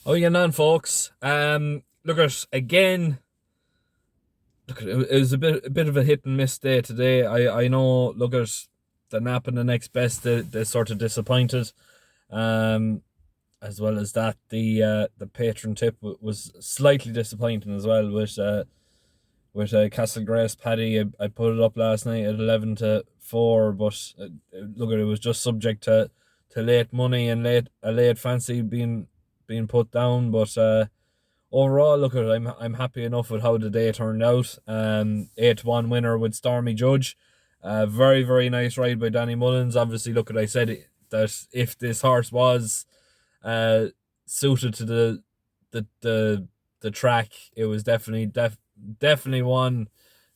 Oh, you on, folks? Look at again. Look, it was a bit of a hit and miss day today. I know. Look at the nap and the next best. They sort of disappointed. Um, as well as that, the patron tip was slightly disappointing as well. With Castle Grace Paddy, I put it up last night at 11-4, but look at it was just subject to late money and late fancy being put down, but. Overall, look at I'm happy enough with how the day turned out. 8-1 winner with Stormy Judge. Very nice ride by Danny Mullins. Obviously, look at I said that if this horse was uh suited to the track, it was definitely one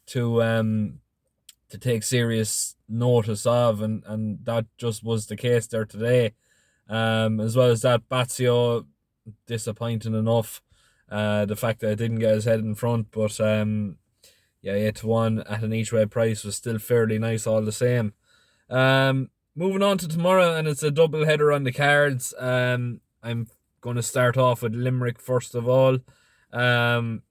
to take serious notice of, and that just was the case there today. As well as that, Bazio disappointing enough. The fact that I didn't get his head in front, but yeah, 8-1 at an each way price was still fairly nice all the same. Moving on to tomorrow, and it's a double header on the cards. I'm going to start off with Limerick first of all. Um,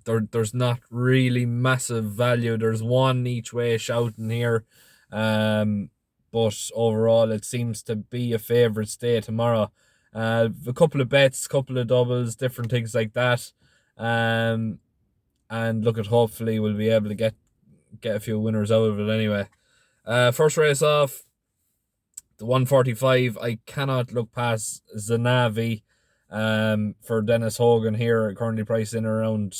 there's not really massive value. There's one each way shouting here. But overall, it seems to be a favourite stay tomorrow. A couple of bets, couple of doubles, different things like that. Um, and look at hopefully we'll be able to get a few winners out of it anyway. First race off, the 145. I cannot look past Zanavi for Dennis Hogan here, currently priced in around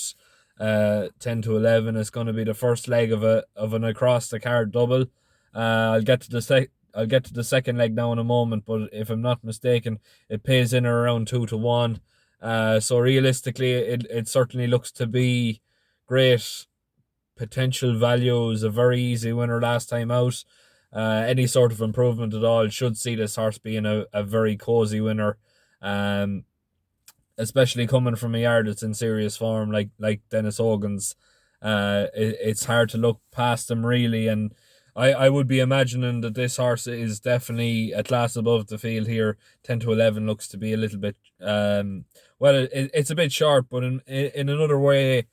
10-11. It's going to be the first leg of an across the card double. I'll get to the second leg now in a moment, but if I'm not mistaken, it pays in around 2-1. So realistically, it certainly looks to be great potential value. Is a very easy winner last time out. Any sort of improvement at all should see this horse being a very cosy winner. Um, Especially coming from a yard that's in serious form like Dennis Hogan's. It's hard to look past him really, and I would be imagining that this horse is definitely a class above the field here. 10-11 looks to be a little bit it's a bit short, but in another way,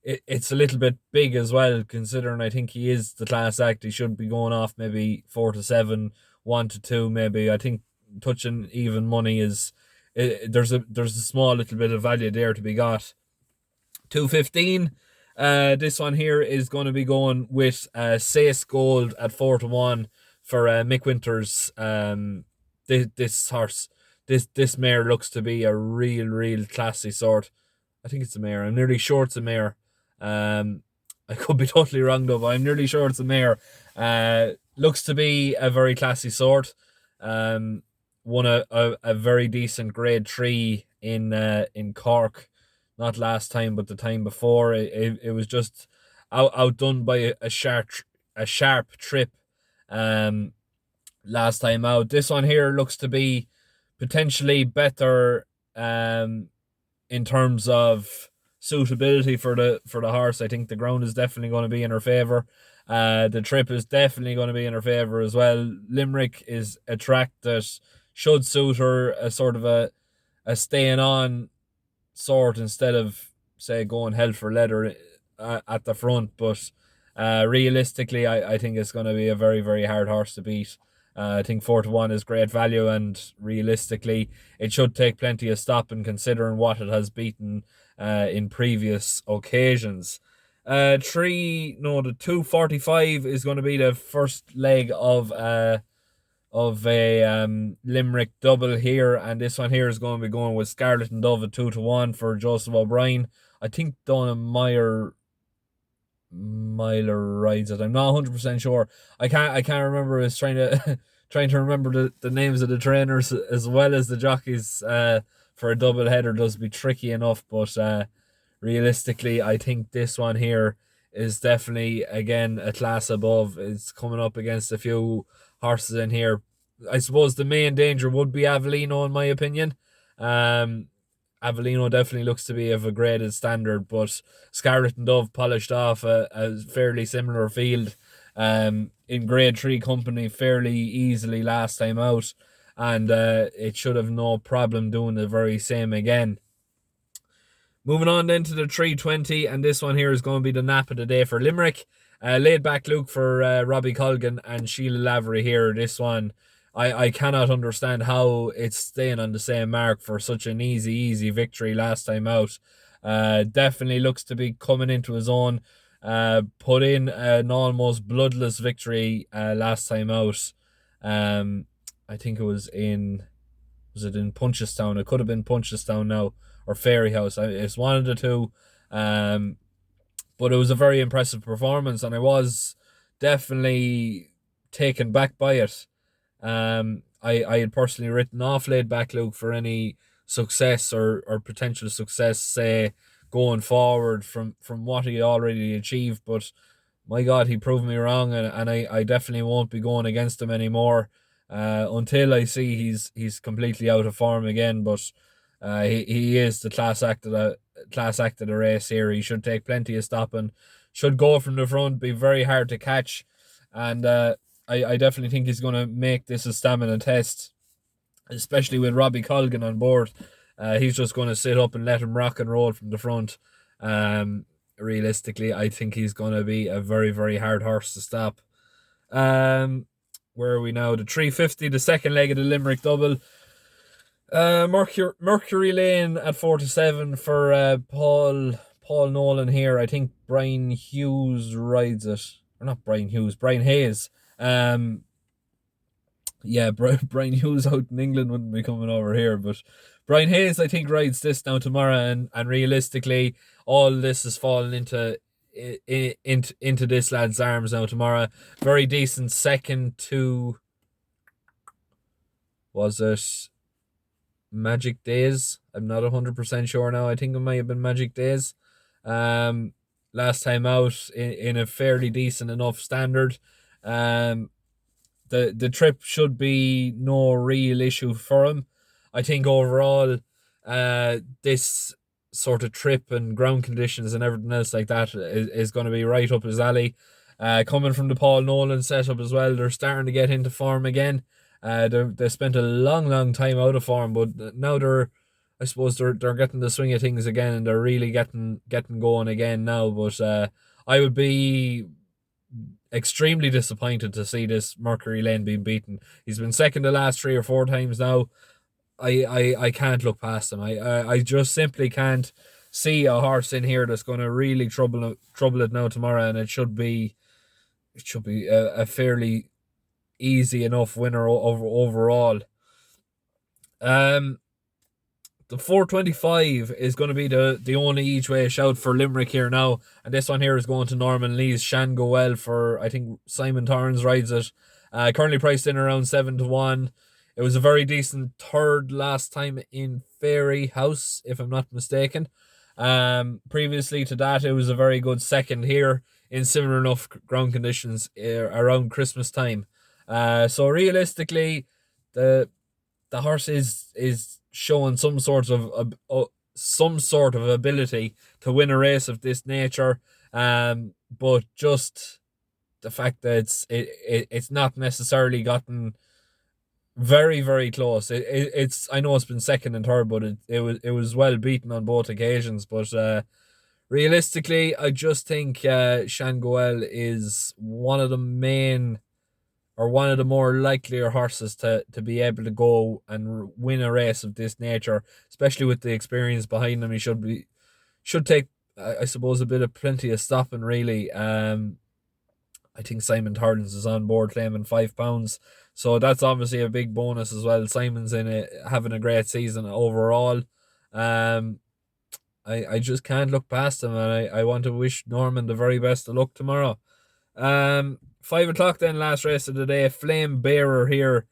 it's a little bit big as well. Considering I think he is the class act, he should be going off maybe 4-7, 1-2 maybe. I think touching even money is there's a small little bit of value there to be got. 215. This one here is going to be going with Sace Gold at 4-1 for Mick Winters. This horse, this mare looks to be a real classy sort. I think it's a mare. I'm nearly sure it's a mare. I could be totally wrong though, but I'm nearly sure it's a mare. Looks to be a very classy sort. Won a very decent grade 3 in Cork, not last time but the time before. It was just outdone by a sharp trip last time out. This one here looks to be potentially better in terms of suitability for the horse. I think the ground is definitely going to be in her favour. The trip is definitely going to be in her favour as well. Limerick is a track that should suit her, a sort of a staying on sort instead of say going hell for leather at the front. But realistically, I think it's going to be a very hard horse to beat. I think 4-1 is great value, and realistically, it should take plenty of stopping considering what it has beaten in previous occasions. The 245 is going to be the first leg of a Limerick double here, and this one here is going to be going with Scarlet and Dove at 2-1 for Joseph O'Brien. I think Donna Myler rides it. I'm not 100% sure. I can't remember. I was trying to trying to remember the names of the trainers as well as the jockeys for a double header does be tricky enough, but realistically I think this one here is definitely again a class above. It's coming up against a few horses in here. I suppose the main danger would be Avellino in my opinion. Avellino definitely looks to be of a graded standard, but Scarlet and Dove polished off a fairly similar field in grade 3 company fairly easily last time out. and it should have no problem doing the very same again. Moving on then to the 320, and this one here is going to be the nap of the day for Limerick. Laid back Luke for Robbie Colgan and Sheila Lavery here. This one, I cannot understand how it's staying on the same mark for such an easy victory last time out. Definitely looks to be coming into his own. Put in an almost bloodless victory last time out. I think it was in Punchestown? It could have been Punchestown now, or Fairyhouse. It's one of the two. But it was a very impressive performance, and I was definitely taken back by it. I had personally written off Laid Back Luke for any success or potential success, say, going forward from what he already achieved. But my God, he proved me wrong, and I definitely won't be going against him anymore until I see he's completely out of form again. But he is the class act of the race here. He should take plenty of stopping, should go from the front, be very hard to catch, and I definitely think he's going to make this a stamina test, especially with Robbie Colgan on board. He's just going to sit up and let him rock and roll from the front. Realistically, I think he's going to be a very hard horse to stop. Where are we now? The 350, the second leg of the Limerick double. Mercury Lane at 4-7 for Paul Nolan here. I think Brian Hughes rides it. Or not Brian Hughes, Brian Hayes. Brian Hughes out in England wouldn't be coming over here, but Brian Hayes, I think, rides this now tomorrow, and realistically, all this is falling into this lad's arms now tomorrow. Very decent second to, was it Magic Days? I'm not 100% sure now. I think it might have been Magic Days. Last time out in a fairly decent enough standard. The trip should be no real issue for him. I think overall, this sort of trip and ground conditions and everything else like that is going to be right up his alley. Coming from the Paul Nolan setup as well, they're starting to get into form again. They spent a long time out of form, but now they're getting the swing of things again, and they're really getting going again now. But I would be extremely disappointed to see this Mercury Lane being beaten. He's been second the last 3 or 4 times now. I can't look past him. I just simply can't see a horse in here that's going to really trouble it now tomorrow, and it should be a fairly easy enough winner overall. The 425 is going to be the only each way shout for Limerick here now, and this one here is going to Norman Lee's Shan Go Well for, I think, Simon Torrance rides it. Currently priced in around 7-1. It was a very decent third last time in Fairyhouse, if I'm not mistaken. Previously to that, it was a very good second here in similar enough ground conditions around Christmas time. So realistically, the horse is showing some sort of ability to win a race of this nature. But just the fact that it's not necessarily gotten very close. It's I know it's been second and third, but it was well beaten on both occasions. But realistically, I just think Shan Go Well is one of the main, or one of the more likelier horses to be able to go and win a race of this nature, especially with the experience behind him. He should take, I suppose, plenty of stopping really. I think Simon Torrance is on board claiming £5, so that's obviously a big bonus as well. Simon's having a great season overall. I just can't look past him, and I want to wish Norman the very best of luck tomorrow. 5 o'clock then, last race of the day. Flame Bearer here.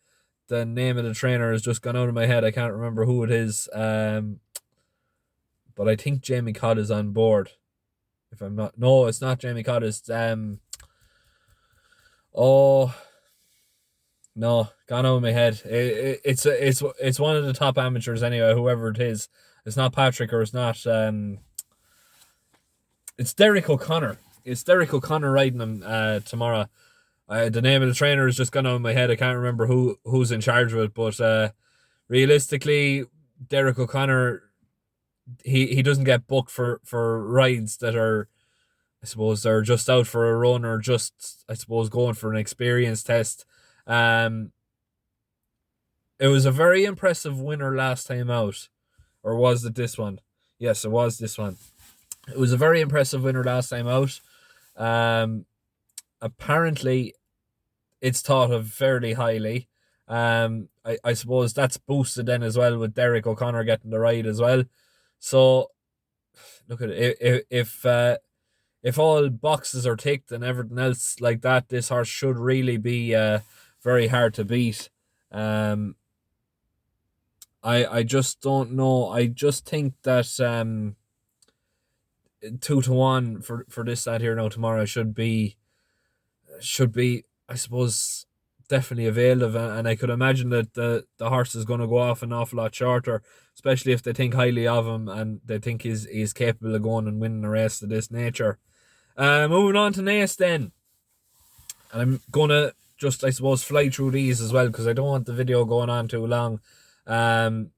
The name of the trainer has just gone out of my head. I can't remember who it is. But I think Jamie Codd is on board. If I'm not, no, it's not Jamie Codd. It's oh no, gone out of my head. It's one of the top amateurs anyway. Whoever it is, it's not Patrick, or it's not. It's Derek O'Connor. It's Derek O'Connor riding him tomorrow. The name of the trainer has just gone out of my head. I can't remember who's in charge of it, but realistically, Derek O'Connor, he doesn't get booked for rides that are, I suppose, they're just out for a run or just, I suppose, going for an experience test. Um, it was a very impressive winner last time out, or was it this one? Yes, it was this one. It was a very impressive winner last time out. Um, Apparently, it's thought of fairly highly. I suppose that's boosted then as well with Derek O'Connor getting the ride as well. So look at it. If all boxes are ticked and everything else like that, this horse should really be very hard to beat. Um, I just don't know. I just think that 2 to 1 for this side here now tomorrow should be, I suppose, definitely available, and I could imagine that the horse is going to go off an awful lot shorter, especially if they think highly of him and they think he's capable of going and winning a race of this nature. Moving on to Naas then, and I'm gonna just, I suppose, fly through these as well because I don't want the video going on too long. Um,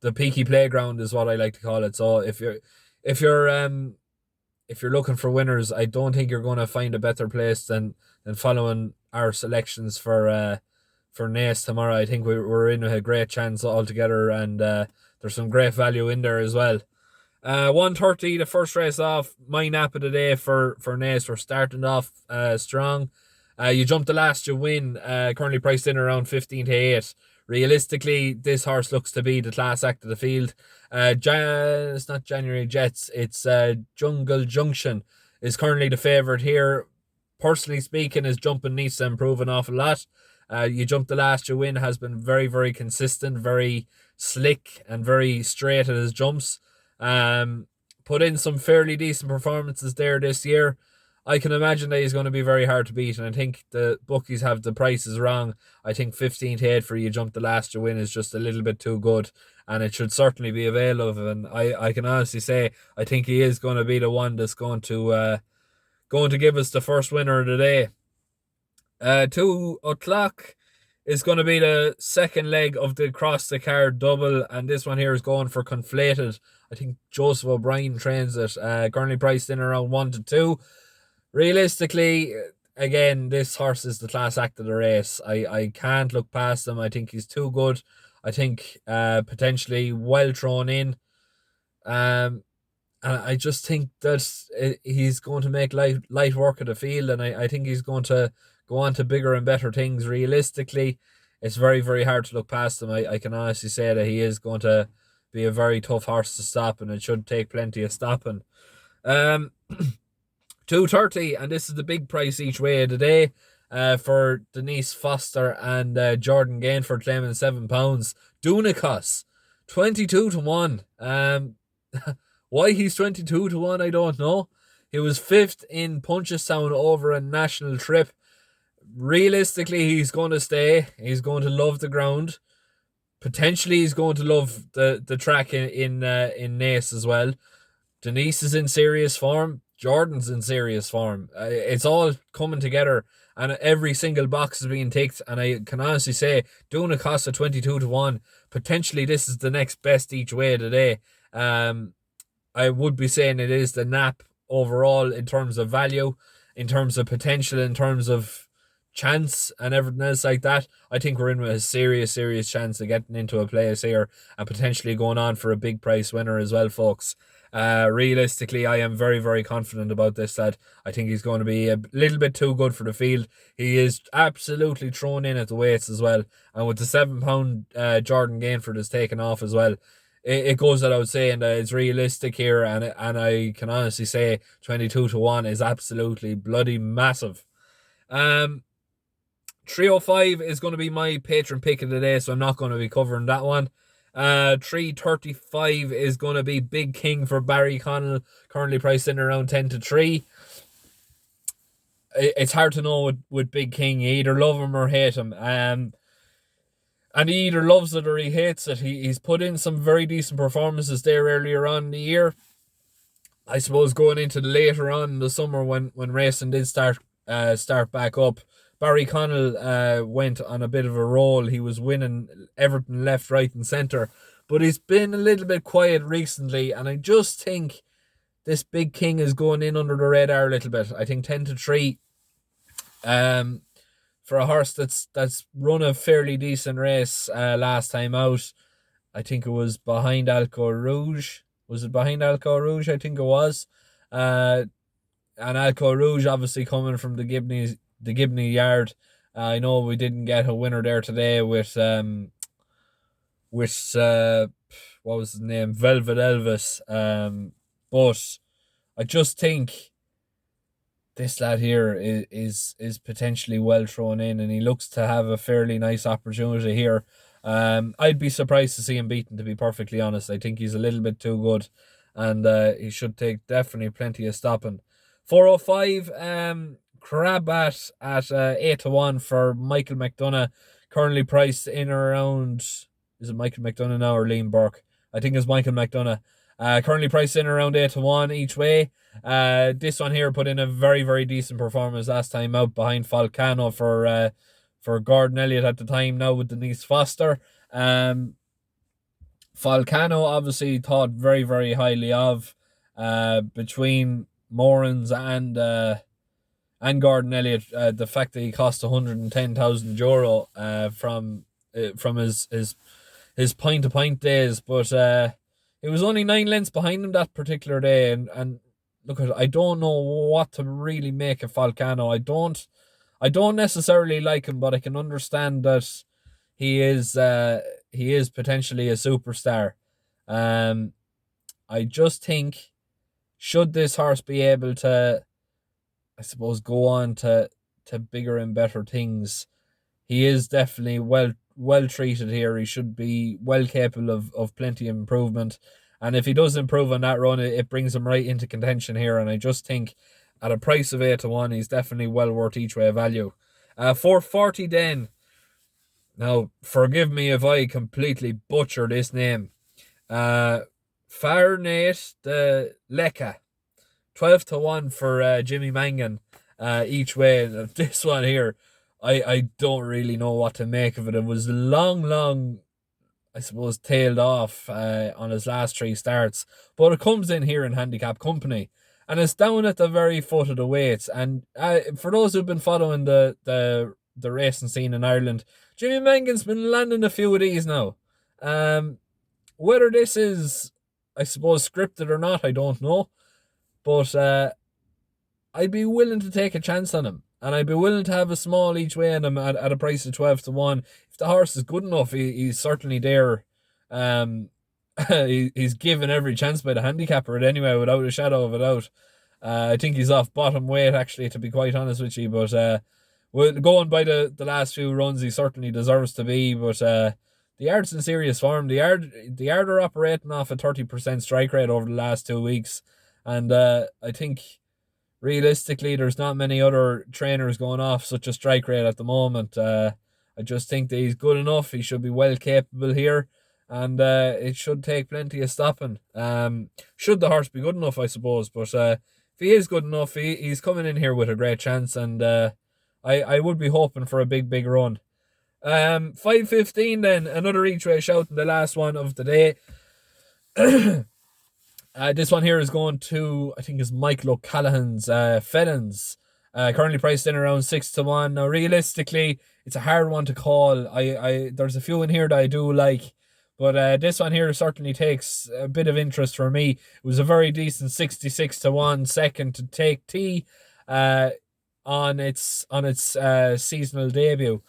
the Peaky playground is what I like to call it. So if you're if you're looking for winners, I don't think you're going to find a better place than following our selections for Naas tomorrow. I think we're in a great chance altogether, and there's some great value in there as well. 1:30, the first race off. My nap of the day for Naas. We're starting off strong. You jump the last, you win. Currently priced in around 15 to 8. Realistically, this horse looks to be the class act of the field. It's not January Jets, it's Jungle Junction is currently the favourite here. Personally speaking, his jumping needs to improve an awful lot. You jump the last, you win has been very, very consistent, very slick, and very straight at his jumps. Put in some fairly decent performances there this year. I can imagine that he's going to be very hard to beat, and I think the bookies have the prices wrong. I think 15 to 8 for you jump the last you win is just a little bit too good, and it should certainly be available. And I can honestly say I think he is going to be the one that's going to give us the first winner of the day. 2 o'clock is going to be the second leg of the cross the card double, and this one here is going for Conflated. I think Joseph O'Brien trains it. Currently priced in around 1 to 2. Realistically, again, this horse is the class act of the race. I can't look past him. I think he's too good. I think potentially well thrown in. And I just think that he's going to make light work of the field, and I think he's going to go on to bigger and better things. Realistically, it's very, very hard to look past him. I can honestly say that he is going to be a very tough horse to stop, and it should take plenty of stopping. 2:30, and this is the big price each way of the day for Denise Foster and Jordan Gainford claiming £7. Dunicos, 22 to 1. Why he's 22 to 1, I don't know. He was 5th in Punchestown over a national trip. Realistically, he's going to stay. He's going to love the ground. Potentially, he's going to love the track in Naas as well. Denise is in serious form. Jordan's in serious form. It's all coming together, and every single box is being ticked. And I can honestly say, doing a cost of 22 to 1, potentially this is the next best each way of the day. I would be saying it is the nap overall in terms of value, in terms of potential, in terms of chance and everything else like that. I think we're in with a serious chance of getting into a place here and potentially going on for a big price winner as well, folks. Realistically, I am very, very confident about this lad. I think he's going to be a little bit too good for the field. He is absolutely thrown in at the weights as well, and with the £7 Jordan Gainford is taken off as well. It goes without saying that it's realistic here, and I can honestly say 22 to 1 is absolutely bloody massive. 305 is going to be my patron pick of the day, so I'm not going to be covering that one. 335 is going to be Big King for Barry Connell, currently priced in around 10 to 3. It's hard to know with Big King. You either love him or hate him. And he either loves it or he hates it. He's put in some very decent performances there earlier on in the year. I suppose going into the later on in the summer when racing did start back up, Barry Connell went on a bit of a roll. He was winning Everton left, right, and centre, but he's been a little bit quiet recently, and I just think this Big King is going in under the radar a little bit. I think 10-3, for a horse that's run a fairly decent race last time out. I think it was behind Alco Rouge. Was it behind Alco Rouge? I think it was. Uh, and Alco Rouge obviously coming from the Gibney yard. I know we didn't get a winner there today with what was his name, Velvet Elvis. But I just think this lad here is potentially well thrown in, and he looks to have a fairly nice opportunity here. I'd be surprised to see him beaten, to be perfectly honest. I think he's a little bit too good, and he should take definitely plenty of stopping. 405, Crabat at 8-1 for Michael McDonough, currently priced in around. Is it Michael McDonough now or Liam Burke? I think it's Michael McDonough. Currently priced in around 8-1 each way. This one here put in a very, very decent performance last time out behind Falcano for Gordon Elliott at the time, now with Denise Foster. Falcano obviously thought very, very highly of between Morans and Gordon Elliott. The fact that he cost €110,000 from his point to point days, but it was only 9 lengths behind him that particular day, and look, I don't know what to really make of Falcano. I don't necessarily like him, but I can understand that he is potentially a superstar. I just think, should this horse be able to, I suppose, go on to bigger and better things, he is definitely well treated here. He should be well capable of plenty of improvement. And if he does improve on that run, it brings him right into contention here. And I just think at a price of 8-1, he's definitely well worth each way value. 440 then. Now, forgive me if I completely butcher this name. Farnate de Lecca. 12-1 for Jimmy Mangan each way. This one here, I don't really know what to make of it. It was long, I suppose, tailed off on his last 3 starts. But it comes in here in handicap company, and it's down at the very foot of the weights. And for those who've been following the racing scene in Ireland, Jimmy Mangan's been landing a few of these now. Whether this is, I suppose, scripted or not, I don't know. But I'd be willing to take a chance on him. And I'd be willing to have a small each way on him at a price of 12-1. If the horse is good enough, he's certainly there. He's given every chance by the handicapper anyway, without a shadow of a doubt. I think he's off bottom weight, actually, to be quite honest with you. But going by the last few runs, he certainly deserves to be. But the Yard's in serious form. The Yard are operating off a 30% strike rate over the last 2 weeks. And I think, realistically, there's not many other trainers going off such a strike rate at the moment. I just think that he's good enough. He should be well capable here, and it should take plenty of stopping. Should the horse be good enough, I suppose. But if he is good enough, he's coming in here with a great chance, and I would be hoping for a big run. 5:15 then, another each way shout in the last one of the day. This one here is going to, I think it's Michael O'Callaghan's Felons. Currently priced in around 6-1. Now, realistically, it's a hard one to call. There's a few in here that I do like, but this one here certainly takes a bit of interest for me. It was a very decent 66-1 second to take T on its seasonal debut.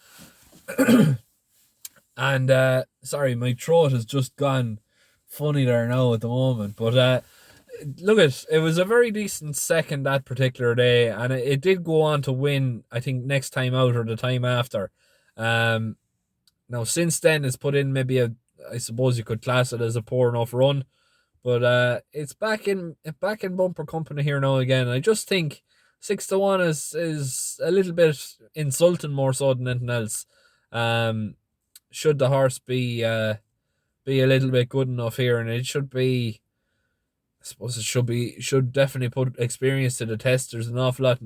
And sorry, my throat has just gone funny there now at the moment, but look, it was a very decent second that particular day, and it did go on to win, I think, next time out or the time after. Now since then it's put in maybe I suppose you could class it as a poor enough run, but it's back in bumper company here now again. I just think 6-1 is a little bit insulting, more so than anything else. Should the horse be a little bit good enough here, and it should be, I suppose it should definitely put experience to the test. There's an awful lot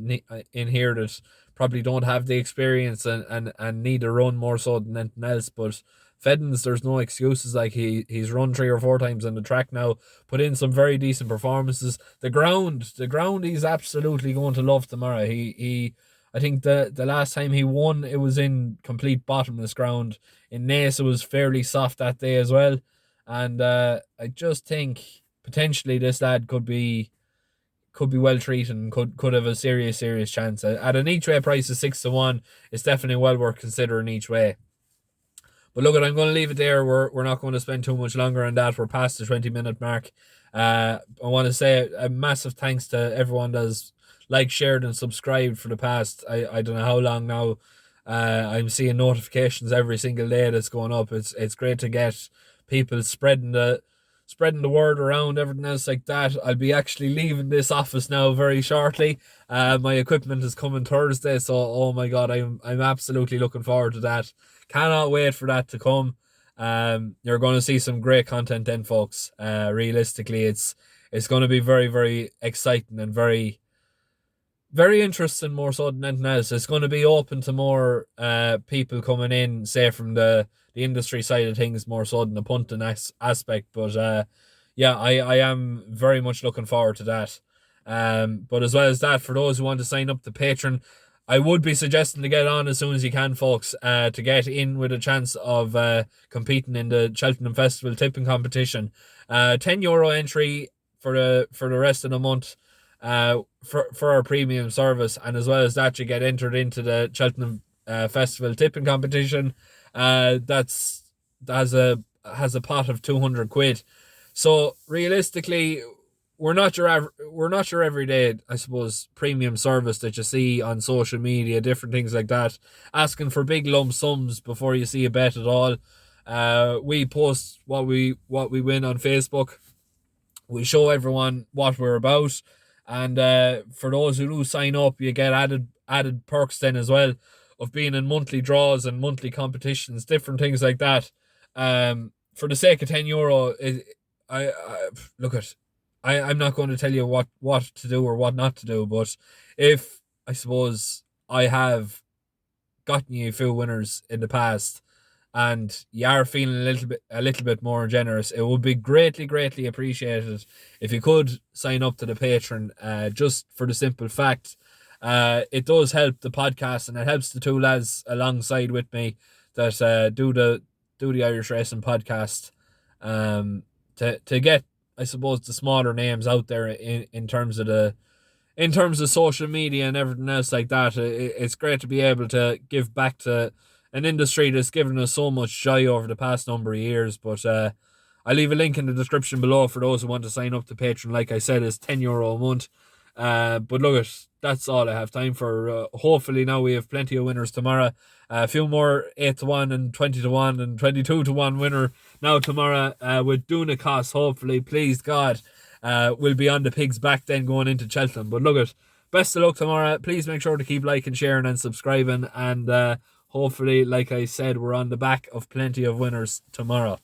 in here that probably don't have the experience and need to run more so than anything else. But Feddens, there's no excuses. Like he's run 3 or 4 times on the track now, put in some very decent performances. The ground he's absolutely going to love tomorrow. I think the last time he won, it was in complete bottomless ground. In Naas, it was fairly soft that day as well. And I just think potentially this lad could be well treated and could have a serious chance. At an each way price of 6-1, it's definitely well worth considering each way. But look, I'm going to leave it there. We're not going to spend too much longer on that. We're past the 20-minute mark. I want to say a massive thanks to everyone that's shared, and subscribed for the past, I don't know how long now. I'm seeing notifications every single day that's going up. It's great to get people spreading the word around, everything else like that. I'll be actually leaving this office now very shortly. My equipment is coming Thursday, so oh my god, I'm absolutely looking forward to that. Cannot wait for that to come. You're going to see some great content then, folks. Realistically, it's going to be very, very exciting and very, very interesting, more so than anything else. It's going to be open to more people coming in, say from the industry side of things, more so than the punting aspect. But yeah, I am very much looking forward to that. But as well as that, for those who want to sign up to Patreon, I would be suggesting to get on as soon as you can, folks, to get in with a chance of competing in the Cheltenham Festival tipping competition. €10 entry for the rest of the month for our premium service, and as well as that, you get entered into the Cheltenham Festival tipping competition. That has a pot of £200. So realistically, we're not your everyday, I suppose, premium service that you see on social media, different things like that, asking for big lump sums before you see a bet at all. We post what we win on Facebook. We show everyone what we're about, and for those who do sign up, you get added perks then as well, of being in monthly draws and monthly competitions, different things like that. For the sake of €10, I look at. I'm not going to tell you what to do or what not to do, but if I suppose I have gotten you a few winners in the past, and you are feeling a little bit more generous, it would be greatly appreciated if you could sign up to the Patreon. Just for the simple fact, it does help the podcast, and it helps the two lads alongside with me that do the Irish Racing podcast, to get, I suppose, the smaller names out there in terms of social media and everything else like that. It's great to be able to give back to an industry that's given us so much joy over the past number of years. But I'll leave a link in the description below for those who want to sign up to Patreon. Like I said, it's €10 a month. But look, that's all I have time for. Hopefully now we have plenty of winners tomorrow. A few more 8-1 and 20-1 and 22-1 winner now tomorrow with Naas. Hopefully, please God, we'll be on the pig's back then going into Cheltenham. But look, best of luck tomorrow. Please make sure to keep liking, sharing and subscribing, and hopefully, like I said, we're on the back of plenty of winners tomorrow.